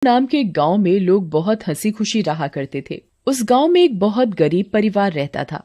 नाम के एक गांव में लोग बहुत हंसी खुशी रहा करते थे। उस गांव में एक बहुत गरीब परिवार रहता था।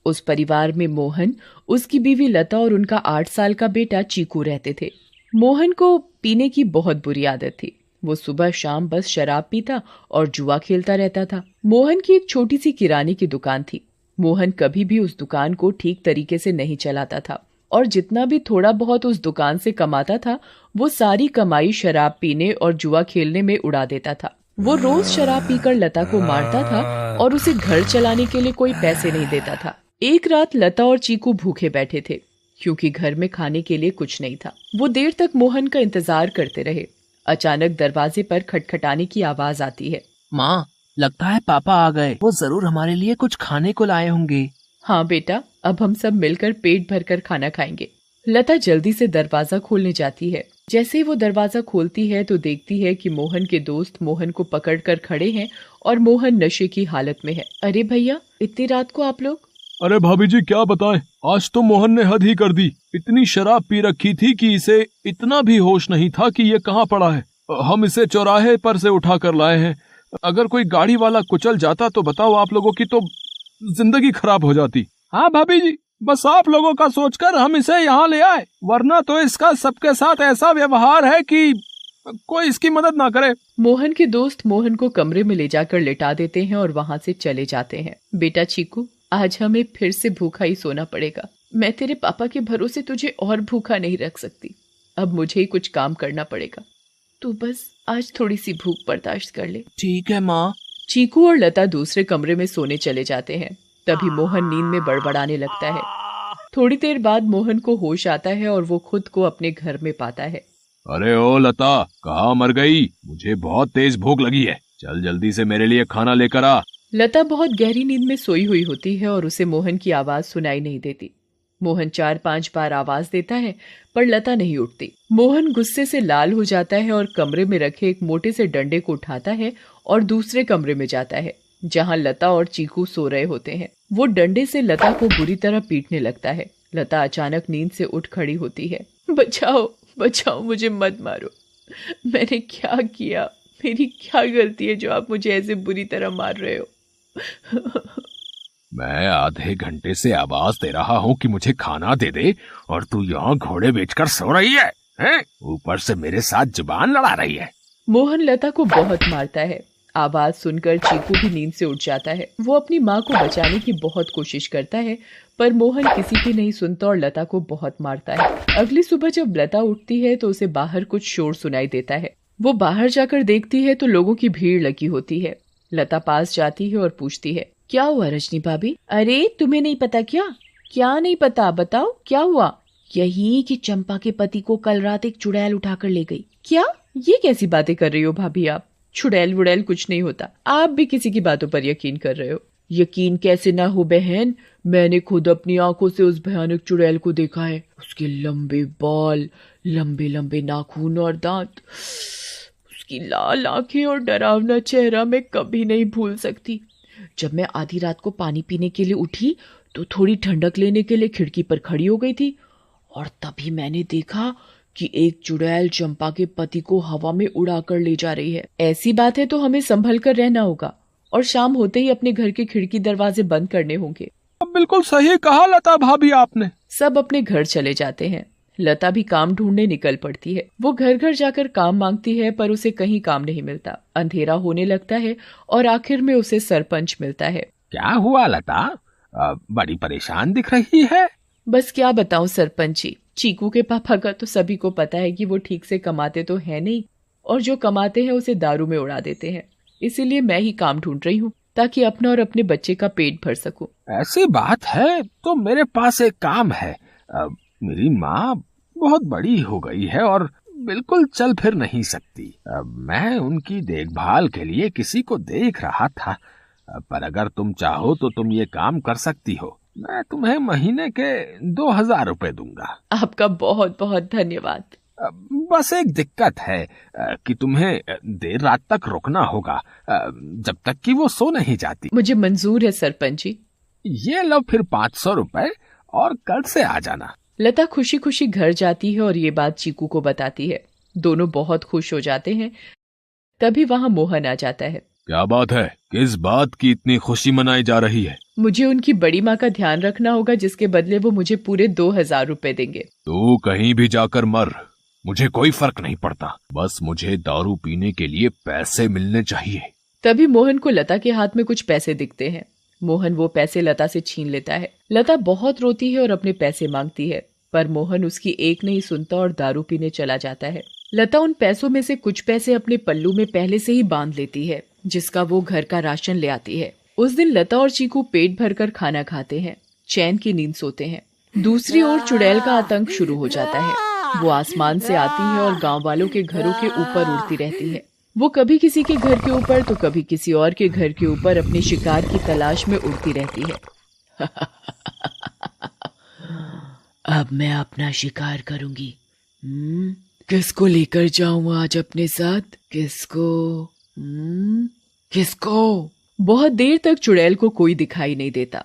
उस परिवार में मोहन, उसकी बीवी लता और उनका 8 साल का बेटा चीकू रहते थे। मोहन को पीने की बहुत बुरी आदत थी। वो सुबह शाम बस शराब पीता और जुआ खेलता रहता था। मोहन की एक छोटी सी किराने की दुकान थी। मोहन कभी भी उस दुकान को ठीक तरीके से नहीं चलाता था और जितना भी थोड़ा बहुत उस दुकान से कमाता था वो सारी कमाई शराब पीने और जुआ खेलने में उड़ा देता था। वो रोज शराब पीकर लता को मारता था और उसे घर चलाने के लिए कोई पैसे नहीं देता था। एक रात लता और चीकू भूखे बैठे थे क्योंकि घर में खाने के लिए कुछ नहीं था। वो देर तक मोहन का इंतजार करते रहे। अचानक दरवाजे पर खटखटाने की आवाज आती है। माँ, लगता है पापा आ गए। वो जरूर हमारे लिए कुछ खाने को लाए होंगे। हाँ बेटा, अब हम सब मिलकर पेट भरकर खाना खाएंगे। लता जल्दी से दरवाजा खोलने जाती है। जैसे ही वो दरवाजा खोलती है तो देखती है कि मोहन के दोस्त मोहन को पकड़कर खड़े हैं और मोहन नशे की हालत में है। अरे भैया, इतनी रात को आप लोग? अरे भाभी जी, क्या बताएं, आज तो मोहन ने हद ही कर दी। इतनी शराब पी रखी थी कि इसे इतना भी होश नहीं था कि ये कहाँ पड़ा है। हम इसे चौराहे पर से उठा कर लाए हैं। अगर कोई गाड़ी वाला कुचल जाता तो बताओ, आप लोगों की तो जिंदगी खराब हो जाती। हाँ भाभी जी, बस आप लोगों का सोचकर हम इसे यहाँ ले आए, वरना तो इसका सबके साथ ऐसा व्यवहार है कि कोई इसकी मदद ना करे। मोहन के दोस्त मोहन को कमरे में ले जाकर लिटा देते हैं और वहाँ से चले जाते हैं। बेटा चीकू, आज हमें फिर से भूखा ही सोना पड़ेगा। मैं तेरे पापा के भरोसे तुझे और भूखा नहीं रख सकती। अब मुझे ही कुछ काम करना पड़ेगा। तू बस आज थोड़ी सी भूख बर्दाश्त कर ले। ठीक है माँ। चीकू और लता दूसरे कमरे में सोने चले जाते हैं। तभी मोहन नींद में बड़बड़ाने लगता है। थोड़ी देर बाद मोहन को होश आता है और वो खुद को अपने घर में पाता है। अरे ओ लता, कहाँ मर गई? मुझे बहुत तेज भूख लगी है। चल जल्दी से मेरे लिए खाना लेकर आ। लता बहुत गहरी नींद में सोई हुई होती है और उसे मोहन की आवाज सुनाई नहीं देती। मोहन 4-5 बार आवाज देता है पर लता नहीं उठती। मोहन गुस्से से लाल हो जाता है और कमरे में रखे एक मोटे से डंडे को उठाता है और दूसरे कमरे में जाता है जहां लता और चीकू सो रहे होते हैं। वो डंडे से लता को बुरी तरह पीटने लगता है। लता अचानक नींद से उठ खड़ी होती है। बचाओ बचाओ, मुझे मत मारो। मैंने क्या किया? मेरी क्या गलती है जो आप मुझे ऐसे बुरी तरह मार रहे हो? मैं आधे घंटे से आवाज दे रहा हूँ कि मुझे खाना दे दे और तू यहाँ घोड़े बेचकर सो रही है, हैं? ऊपर से मेरे साथ जुबान लड़ा रही है। मोहन लता को बहुत मारता है। आवाज सुनकर चीकू भी नींद से उठ जाता है। वो अपनी माँ को बचाने की बहुत कोशिश करता है पर मोहन किसी की नहीं सुनता और लता को बहुत मारता है। अगली सुबह जब लता उठती है तो उसे बाहर कुछ शोर सुनाई देता है। वो बाहर जाकर देखती है तो लोगों की भीड़ लगी होती है। लता पास जाती है और पूछती है, क्या हुआ रजनी भाभी? अरे तुम्हें नहीं पता क्या? क्या नहीं पता, बताओ क्या हुआ? यही कि चंपा के पति को कल रात एक चुड़ैल उठाकर ले गई। क्या? ये कैसी बातें कर रही हो भाभी आप? चुड़ैल वुड़ैल कुछ नहीं होता। आप भी किसी की बातों पर यकीन कर रहे हो। यकीन कैसे ना हो बहन, मैंने खुद अपनी आंखों से उस भयानक चुड़ैल को देखा है। उसके लंबे बाल, लंबे लंबे नाखून और दांत, उसकी लाल आंखें और डरावना चेहरा मैं कभी नहीं भूल सकती। जब मैं आधी रात को पानी पीने के लिए उठी तो थोड़ी ठंडक लेने के लिए खिड़की पर खड़ी हो गई थी और तभी मैंने देखा कि एक चुड़ैल चंपा के पति को हवा में उड़ाकर ले जा रही है। ऐसी बात है तो हमें संभल कर रहना होगा और शाम होते ही अपने घर के खिड़की दरवाजे बंद करने होंगे। बिल्कुल सही कहा लता भाभी आपने। सब अपने घर चले जाते हैं। लता भी काम ढूंढने निकल पड़ती है। वो घर घर जाकर काम मांगती है पर उसे कहीं काम नहीं मिलता। अंधेरा होने लगता है और आखिर में उसे सरपंच मिलता है। क्या हुआ लता? बड़ी परेशान दिख रही है। बस क्या बताऊं सरपंच जी, चीकू के पापा का तो सभी को पता है कि वो ठीक से कमाते तो है नहीं और जो कमाते हैं उसे दारू में उड़ा देते हैं। इसीलिए मैं ही काम ढूंढ रही हूँ ताकि अपना और अपने बच्चे का पेट भर सकूं। ऐसी बात है तो मेरे पास एक काम है। मेरी माँ बहुत बड़ी हो गई है और बिल्कुल चल फिर नहीं सकती। मैं उनकी देखभाल के लिए किसी को देख रहा था, पर अगर तुम चाहो तो तुम ये काम कर सकती हो। मैं तुम्हें महीने के 2000 रुपए दूंगा। आपका बहुत बहुत धन्यवाद। बस एक दिक्कत है कि तुम्हें देर रात तक रुकना होगा, जब तक कि वो सो नहीं जाती। मुझे मंजूर है सरपंच जी। ये लो फिर 500 रुपए और कल से आ जाना। लता खुशी खुशी घर जाती है और ये बात चीकू को बताती है। दोनों बहुत खुश हो जाते हैं। तभी वहाँ मोहन आ जाता है। क्या बात है? किस बात की इतनी खुशी मनाई जा रही है? मुझे उनकी बड़ी माँ का ध्यान रखना होगा, जिसके बदले वो मुझे पूरे 2000 रुपए देंगे। तू कहीं भी जाकर मर, मुझे कोई फर्क नहीं पड़ता, बस मुझे दारू पीने के लिए पैसे मिलने चाहिए। तभी मोहन को लता के हाथ में कुछ पैसे दिखते हैं। मोहन वो पैसे लता से छीन लेता है। लता बहुत रोती है और अपने पैसे मांगती है, पर मोहन उसकी एक नहीं सुनता और दारू पीने चला जाता है। लता उन पैसों में से कुछ पैसे अपने पल्लू में पहले से ही बांध लेती है, जिसका वो घर का राशन ले आती है। उस दिन लता और चीकू पेट भरकर खाना खाते हैं, चैन की नींद सोते हैं। दूसरी ओर चुड़ैल का आतंक शुरू हो जाता है। वो आसमान से आती है और गांव वालों के घरों के ऊपर उड़ती रहती है। वो कभी किसी के घर के ऊपर तो कभी किसी और के घर के ऊपर अपने शिकार की तलाश में उड़ती रहती है। अब मैं अपना शिकार करूंगी। किसको लेकर जाऊं आज अपने साथ? किसको? बहुत देर तक चुड़ैल को कोई दिखाई नहीं देता।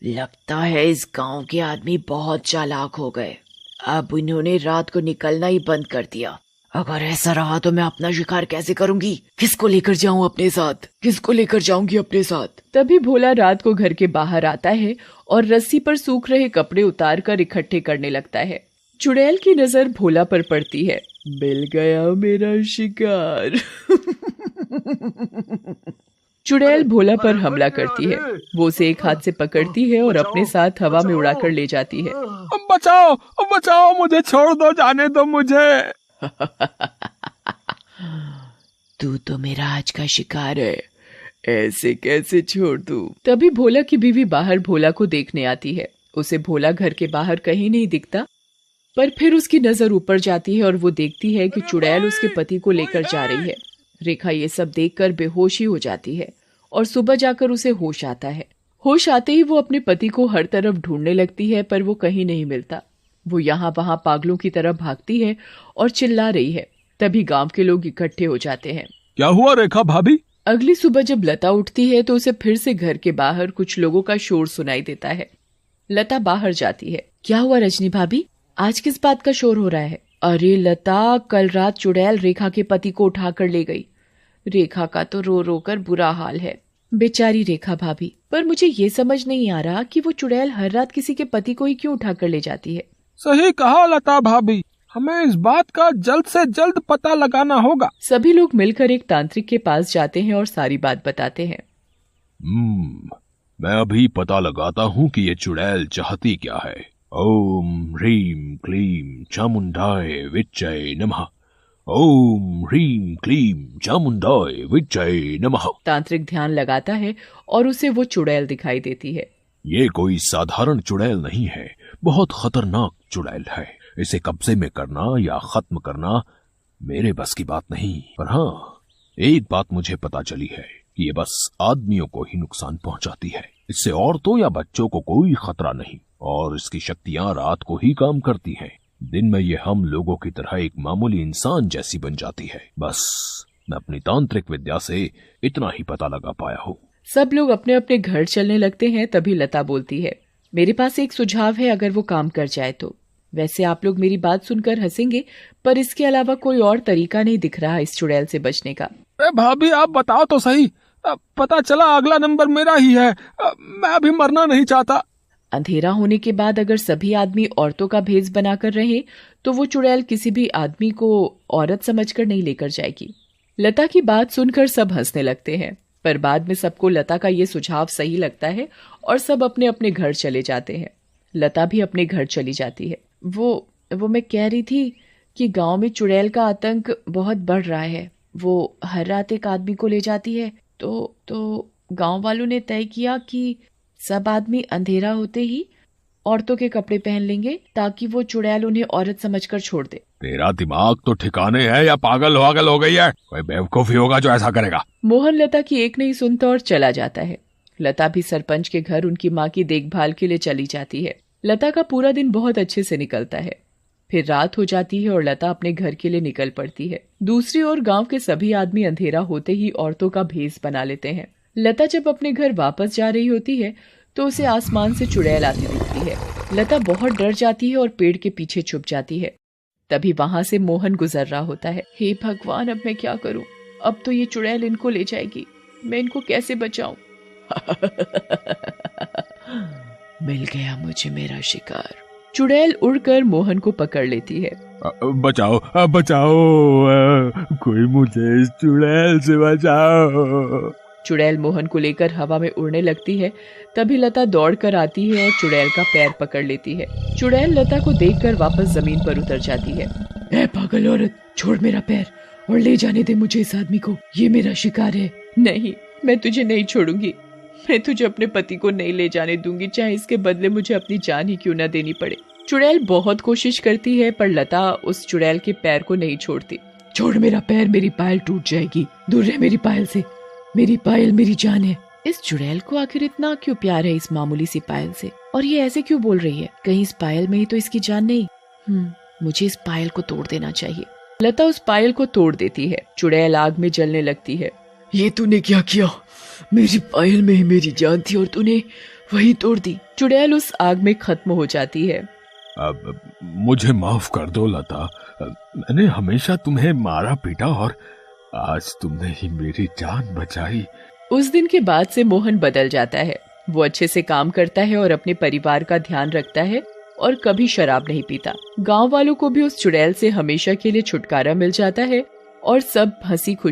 लगता है इस गांव के आदमी बहुत चालाक हो गए। अब इन्होंने रात को निकलना ही बंद कर दिया। अगर ऐसा रहा तो मैं अपना शिकार कैसे करूंगी? किसको लेकर जाऊं अपने साथ? किसको लेकर जाऊंगी अपने साथ? तभी भोला रात को घर के बाहर आता है और रस्सी पर सूख रहे कपड़े उतार कर इकट्ठे करने लगता है। चुड़ैल की नजर भोला पर पड़ती है। मिल गया मेरा शिकार। चुड़ैल भोला पर हमला करती है। वो उसे एक हाथ से पकड़ती है और अपने साथ हवा में उड़ाकर ले जाती है। बचाओ बचाओ, मुझे छोड़ दो, जाने दो मुझे। तू तो मेरा आज का शिकार है, ऐसे कैसे छोड़ दूं? तभी भोला की बीवी बाहर भोला को देखने आती है। उसे भोला घर के बाहर कहीं नहीं दिखता, पर फिर उसकी नजर ऊपर जाती है और वो देखती है कि चुड़ैल उसके पति को लेकर जा रही है। रेखा ये सब देखकर बेहोश ही हो जाती है और सुबह जाकर उसे होश आता है। होश आते ही वो अपने पति को हर तरफ ढूंढने लगती है, पर वो कहीं नहीं मिलता। वो यहाँ वहां पागलों की तरह भागती है और चिल्ला रही है। तभी गांव के लोग इकट्ठे हो जाते हैं। क्या हुआ रेखा भाभी? अगली सुबह जब लता उठती है तो उसे फिर से घर के बाहर कुछ लोगों का शोर सुनाई देता है। लता बाहर जाती है। क्या हुआ रजनी भाभी, आज किस बात का शोर हो रहा है? अरे लता, कल रात चुड़ैल रेखा के पति को उठाकर ले गई। रेखा का तो रो रो कर बुरा हाल है। बेचारी रेखा भाभी, पर मुझे ये समझ नहीं आ रहा कि वो चुड़ैल हर रात किसी के पति को ही क्यों उठाकर ले जाती है। सही कहा लता भाभी, हमें इस बात का जल्द से जल्द पता लगाना होगा। सभी लोग मिलकर एक तांत्रिक के पास जाते हैं और सारी बात बताते हैं। मैं अभी पता लगाता हूँ कि ये चुड़ैल चाहती क्या है। ओम ह्रीम क्लीम चामुंडाय विच्चय नमः। ओम ह्रीम क्लीम चामुंडाय विच्चय नमः। तांत्रिक ध्यान लगाता है और उसे वो चुड़ैल दिखाई देती है। ये कोई साधारण चुड़ैल नहीं है, बहुत खतरनाक चुड़ैल है। इसे कब्जे में करना या खत्म करना मेरे बस की बात नहीं। पर हाँ, एक बात मुझे पता चली है कि ये बस आदमियों को ही नुकसान पहुंचाती है। इससे औरतों या बच्चों को कोई खतरा नहीं और इसकी शक्तियां रात को ही काम करती हैं। दिन में ये हम लोगों की तरह एक मामूली इंसान जैसी बन जाती है। बस मैं अपनी तांत्रिक विद्या से इतना ही पता लगा पाया हूँ। सब लोग अपने अपने घर चलने लगते हैं। तभी लता बोलती है, मेरे पास एक सुझाव है, अगर वो काम कर जाए तो। वैसे आप लोग मेरी बात सुनकर हंसेंगे, पर इसके अलावा कोई और तरीका नहीं दिख रहा इस चुड़ैल से बचने का। भाभी आप बताओ तो सही, पता चला अगला नंबर मेरा ही है। मैं अभी मरना नहीं चाहता। अंधेरा होने के बाद अगर सभी आदमी औरतों का भेष बनाकर रहे तो वो चुड़ैल किसी भी आदमी को औरत समझकर नहीं लेकर जाएगी। लता की बात सुनकर सब हंसने लगते हैं, पर बाद में सबको लता का ये सुझाव सही लगता है और सब अपने अपने घर चले जाते हैं। लता भी अपने घर चली जाती है। वो मैं कह रही थी कि गांव में चुड़ैल का आतंक बहुत बढ़ रहा है। वो हर रात एक आदमी को ले जाती है। तो गांव वालों ने तय किया कि सब आदमी अंधेरा होते ही औरतों के कपड़े पहन लेंगे ताकि वो चुड़ैल उन्हें औरत समझकर छोड़ दे। तेरा दिमाग तो ठिकाने है या पागल हो गई है? कोई बेवकूफी होगा जो ऐसा करेगा। मोहन लता की एक नहीं सुनता और चला जाता है। लता भी सरपंच के घर उनकी माँ की देखभाल के लिए चली जाती है। लता का पूरा दिन बहुत अच्छे से निकलता है। फिर रात हो जाती है और लता अपने घर के लिए निकल पड़ती है। दूसरी ओर गांव के सभी आदमी अंधेरा होते ही औरतों का भेष बना लेते हैं। लता जब अपने घर वापस जा रही होती है तो उसे आसमान से चुड़ैल आती दिखती है। लता बहुत डर जाती है और पेड़ के पीछे छुप जाती है। तभी वहाँ से मोहन गुजर रहा होता है। हे भगवान, अब मैं क्या करूं? अब तो ये चुड़ैल इनको ले जाएगी, मैं इनको कैसे बचाऊं? मिल गया मुझे मेरा शिकार। चुड़ैल उड़कर मोहन को पकड़ लेती है। बचाओ बचाओ, कोई मुझे इस चुड़ैल से बचाओ। चुड़ैल मोहन को लेकर हवा में उड़ने लगती है। तभी लता दौड़कर आती है और चुड़ैल का पैर पकड़ लेती है। चुड़ैल लता को देखकर वापस जमीन पर उतर जाती है। ऐ पागल औरत, छोड़ मेरा पैर और ले जाने दे मुझे इस आदमी को, ये मेरा शिकार है। नहीं, मैं तुझे नहीं छोड़ूंगी। मैं तुझे अपने पति को नहीं ले जाने दूंगी, चाहे इसके बदले मुझे अपनी जान ही क्यों न देनी पड़े। चुड़ैल बहुत कोशिश करती है पर लता उस चुड़ैल के पैर को नहीं छोड़ती। छोड़ मेरा पैर, मेरी पायल टूट जाएगी, दूर रह मेरी पायल से, मेरी पायल मेरी जान है। इस चुड़ैल को आखिर इतना क्यों प्यार है इस मामूली सी पायल से, और ये ऐसे क्यों बोल रही है? कहीं इस पायल में ही तो इसकी जान नहीं। मुझे इस पायल को तोड़ देना चाहिए। लता उस पायल को तोड़ देती है। चुड़ैल आग में जलने लगती है। ये तूने क्या किया? मेरी पायल में ही मेरी जान थी और तूने वही तोड़ दी। चुड़ैल उस आग में खत्म हो जाती है। अब मुझे माफ कर दो लता, मैंने हमेशा तुम्हें मारा पीटा और आज तुमने ही मेरी जान बचाई। उस दिन के बाद से मोहन बदल जाता है। वो अच्छे से काम करता है और अपने परिवार का ध्यान रखता है और कभी शराब नहीं पीता। गांव वालों को भी उस चुड़ैल से हमेशा के लिए छुटकारा मिल जाता है और सब हंसी खुशी